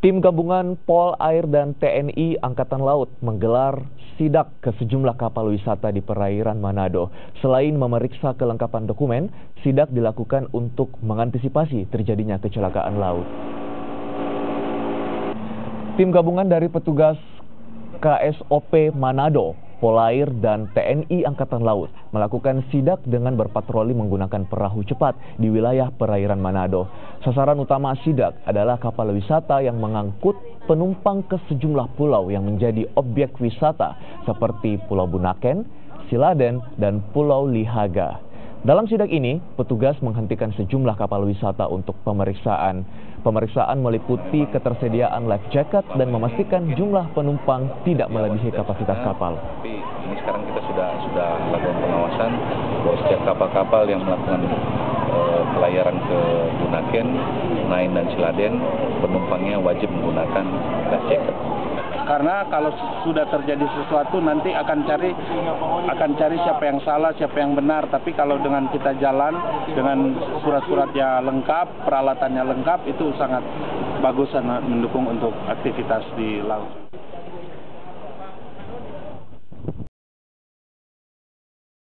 Tim gabungan Pol Air dan TNI Angkatan Laut menggelar sidak ke sejumlah kapal wisata di perairan Manado. Selain memeriksa kelengkapan dokumen, sidak dilakukan untuk mengantisipasi terjadinya kecelakaan laut. Tim gabungan dari petugas KSOP Manado, Pol Air dan TNI Angkatan Laut melakukan sidak dengan berpatroli menggunakan perahu cepat di wilayah perairan Manado. Sasaran utama sidak adalah kapal wisata yang mengangkut penumpang ke sejumlah pulau yang menjadi objek wisata seperti Pulau Bunaken, Siladen, dan Pulau Lihaga. Dalam sidak ini, petugas menghentikan sejumlah kapal wisata untuk pemeriksaan. Pemeriksaan meliputi ketersediaan life jacket dan memastikan jumlah penumpang tidak melebihi kapasitas kapal. Tapi ini sekarang kita sudah melakukan pengawasan bahwa setiap kapal-kapal yang melakukan pelayaran ke Bunaken, Nain dan Siladen, penumpangnya wajib menggunakan life jacket. Karena kalau sudah terjadi sesuatu nanti akan cari siapa yang salah, siapa yang benar. Tapi kalau dengan kita jalan dengan surat-suratnya lengkap, peralatannya lengkap, itu sangat bagus dan mendukung untuk aktivitas di laut.